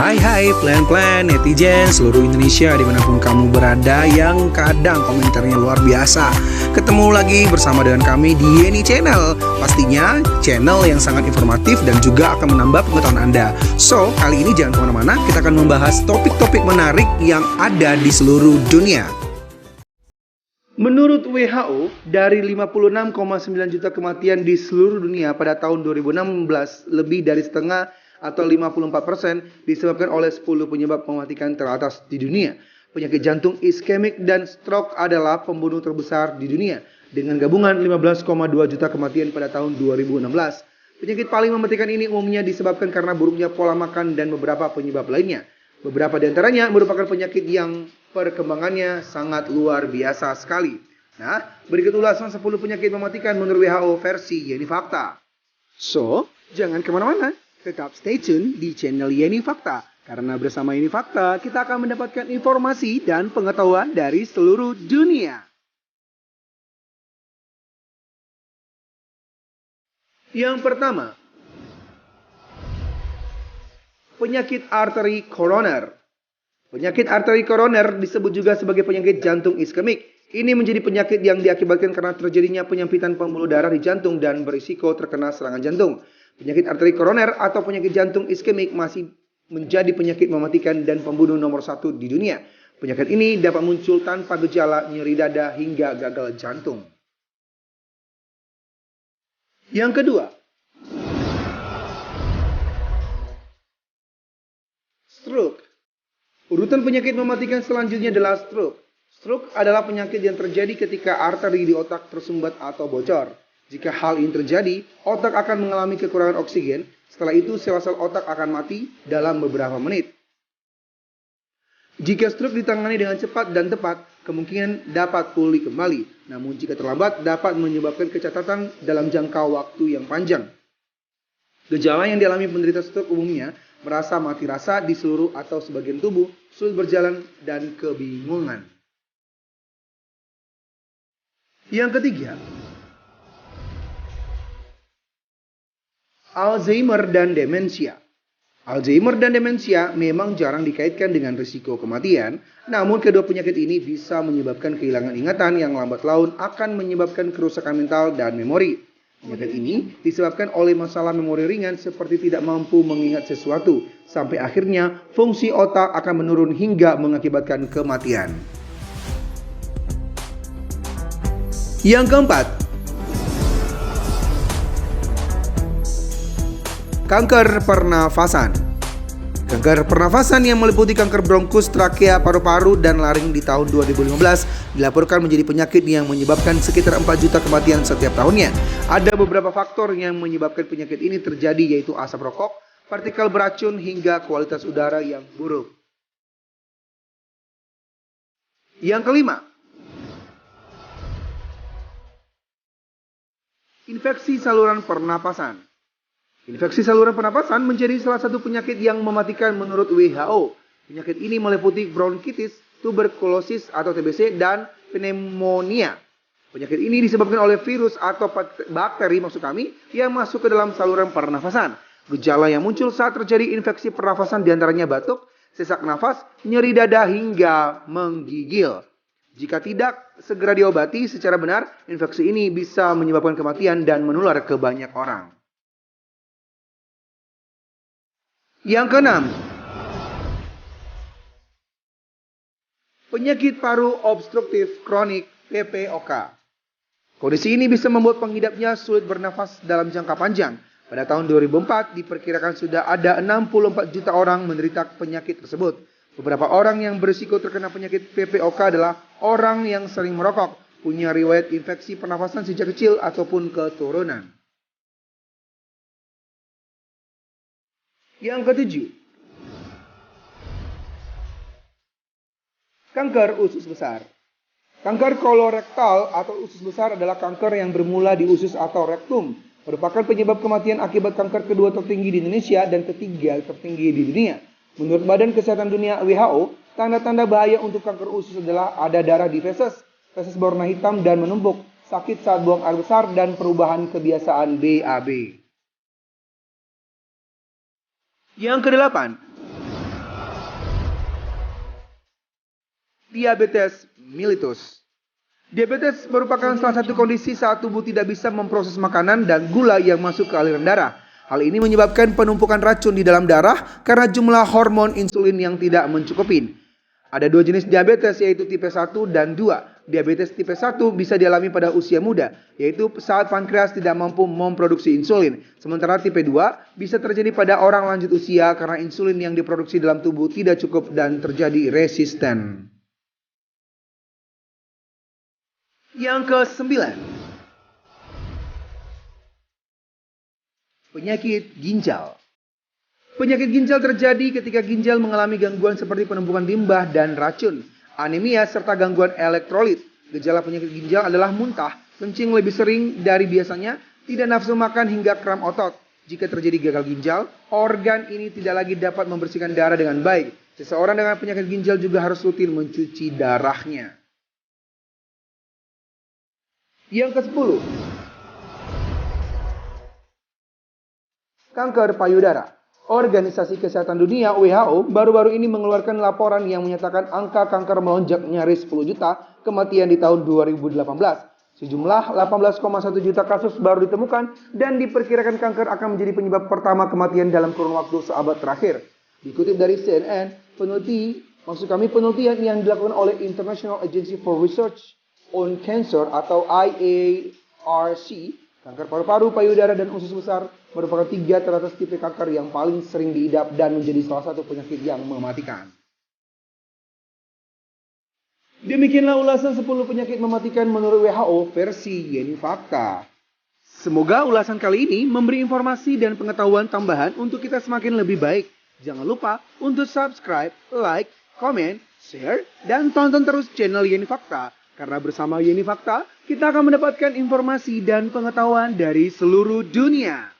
Hai plan-plan netizen seluruh Indonesia dimanapun kamu berada yang kadang komentarnya luar biasa. Ketemu lagi bersama dengan kami di Yeni Channel. Pastinya channel yang sangat informatif dan juga akan menambah pengetahuan Anda. So, kali ini jangan kemana-mana, kita akan membahas topik-topik menarik yang ada di seluruh dunia. Menurut WHO, dari 56,9 juta kematian di seluruh dunia pada tahun 2016, lebih dari setengah atau 54% disebabkan oleh 10 penyebab mematikan teratas di dunia. Penyakit jantung iskemik dan stroke adalah pembunuh terbesar di dunia dengan gabungan 15,2 juta kematian pada tahun 2016. Penyakit paling mematikan ini umumnya disebabkan karena buruknya pola makan dan beberapa penyebab lainnya. Beberapa di antaranya merupakan penyakit yang perkembangannya sangat luar biasa sekali. Nah, berikut ulasan 10 penyakit mematikan menurut WHO versi Yeni Fakta. So, jangan kemana-mana. Tetap stay tune di channel Yeni Fakta, karena bersama Yeni Fakta kita akan mendapatkan informasi dan pengetahuan dari seluruh dunia. Yang pertama, penyakit arteri koroner. Penyakit arteri koroner disebut juga sebagai penyakit jantung iskemik. Ini menjadi penyakit yang diakibatkan karena terjadinya penyempitan pembuluh darah di jantung dan berisiko terkena serangan jantung. Penyakit arteri koroner atau penyakit jantung iskemik masih menjadi penyakit mematikan dan pembunuh nomor 1 di dunia. Penyakit ini dapat muncul tanpa gejala, nyeri dada hingga gagal jantung. Yang kedua, stroke. Urutan penyakit mematikan selanjutnya adalah stroke. Stroke adalah penyakit yang terjadi ketika arteri di otak tersumbat atau bocor. Jika hal ini terjadi, otak akan mengalami kekurangan oksigen. Setelah itu, sel-sel otak akan mati dalam beberapa menit. Jika stroke ditangani dengan cepat dan tepat, kemungkinan dapat pulih kembali. Namun jika terlambat, dapat menyebabkan kecacatan dalam jangka waktu yang panjang. Gejala yang dialami penderita stroke umumnya merasa mati rasa di seluruh atau sebagian tubuh, sulit berjalan, dan kebingungan. Yang ketiga, Alzheimer dan demensia. Alzheimer dan demensia memang jarang dikaitkan dengan risiko kematian, namun kedua penyakit ini bisa menyebabkan kehilangan ingatan yang lambat laun akan menyebabkan kerusakan mental dan memori. Penyakit ini disebabkan oleh masalah memori ringan seperti tidak mampu mengingat sesuatu, sampai akhirnya fungsi otak akan menurun hingga mengakibatkan kematian. Yang keempat, kanker pernafasan. Kanker pernafasan yang meliputi kanker bronkus, trakea, paru-paru, dan laring di tahun 2015 dilaporkan menjadi penyakit yang menyebabkan sekitar 4 juta kematian setiap tahunnya. Ada beberapa faktor yang menyebabkan penyakit ini terjadi, yaitu asap rokok, partikel beracun, hingga kualitas udara yang buruk. Yang kelima, infeksi saluran pernapasan. Infeksi saluran pernapasan menjadi salah satu penyakit yang mematikan menurut WHO. Penyakit ini meliputi bronkitis, tuberkulosis atau TBC, dan pneumonia. Penyakit ini disebabkan oleh virus atau bakteri yang masuk ke dalam saluran pernafasan. Gejala yang muncul saat terjadi infeksi pernafasan diantaranya batuk, sesak nafas, nyeri dada, hingga menggigil. Jika tidak segera diobati secara benar, infeksi ini bisa menyebabkan kematian dan menular ke banyak orang. Yang keenam, penyakit paru obstruktif kronik (PPOK). Kondisi ini bisa membuat pengidapnya sulit bernafas dalam jangka panjang. Pada tahun 2004 diperkirakan sudah ada 64 juta orang menderita penyakit tersebut. Beberapa orang yang berisiko terkena penyakit PPOK adalah orang yang sering merokok, punya riwayat infeksi pernafasan sejak kecil, ataupun keturunan. Yang ketujuh, kanker usus besar. Kanker kolorektal atau usus besar adalah kanker yang bermula di usus atau rektum. Merupakan penyebab kematian akibat kanker kedua tertinggi di Indonesia dan ketiga tertinggi di dunia. Menurut Badan Kesehatan Dunia WHO, tanda-tanda bahaya untuk kanker usus adalah ada darah di feses, feses berwarna hitam dan menumpuk, sakit saat buang air besar, dan perubahan kebiasaan BAB. Yang kedelapan, Diabetes mellitus. Diabetes merupakan salah satu kondisi saat tubuh tidak bisa memproses makanan dan gula yang masuk ke aliran darah. Hal ini menyebabkan penumpukan racun di dalam darah karena jumlah hormon insulin yang tidak mencukupi. Ada dua jenis diabetes, yaitu tipe 1 dan 2. Diabetes tipe 1 bisa dialami pada usia muda, yaitu saat pankreas tidak mampu memproduksi insulin. Sementara tipe 2 bisa terjadi pada orang lanjut usia karena insulin yang diproduksi dalam tubuh tidak cukup dan terjadi resisten. Yang ke-9, penyakit ginjal. Penyakit ginjal terjadi ketika ginjal mengalami gangguan seperti penumpukan limbah dan racun, anemia, serta gangguan elektrolit. Gejala penyakit ginjal adalah muntah, kencing lebih sering dari biasanya, tidak nafsu makan hingga kram otot. Jika terjadi gagal ginjal, organ ini tidak lagi dapat membersihkan darah dengan baik. Seseorang dengan penyakit ginjal juga harus rutin mencuci darahnya. Yang ke-10, kanker payudara. Organisasi Kesehatan Dunia (WHO) baru-baru ini mengeluarkan laporan yang menyatakan angka kanker melonjak nyaris 10 juta kematian di tahun 2018. Sejumlah 18,1 juta kasus baru ditemukan dan diperkirakan kanker akan menjadi penyebab pertama kematian dalam kurun waktu seabad terakhir. Dikutip dari CNN, penelitian yang dilakukan oleh International Agency for Research on Cancer atau IARC, kanker paru-paru, payudara, dan usus besar merupakan 3 teratas tipe kanker yang paling sering diidap dan menjadi salah satu penyakit yang mematikan. Demikianlah ulasan 10 penyakit mematikan menurut WHO versi Yeni Fakta. Semoga ulasan kali ini memberi informasi dan pengetahuan tambahan untuk kita semakin lebih baik. Jangan lupa untuk subscribe, like, komen, share, dan tonton terus channel Yeni Fakta. Karena bersama Yeni Fakta, kita akan mendapatkan informasi dan pengetahuan dari seluruh dunia.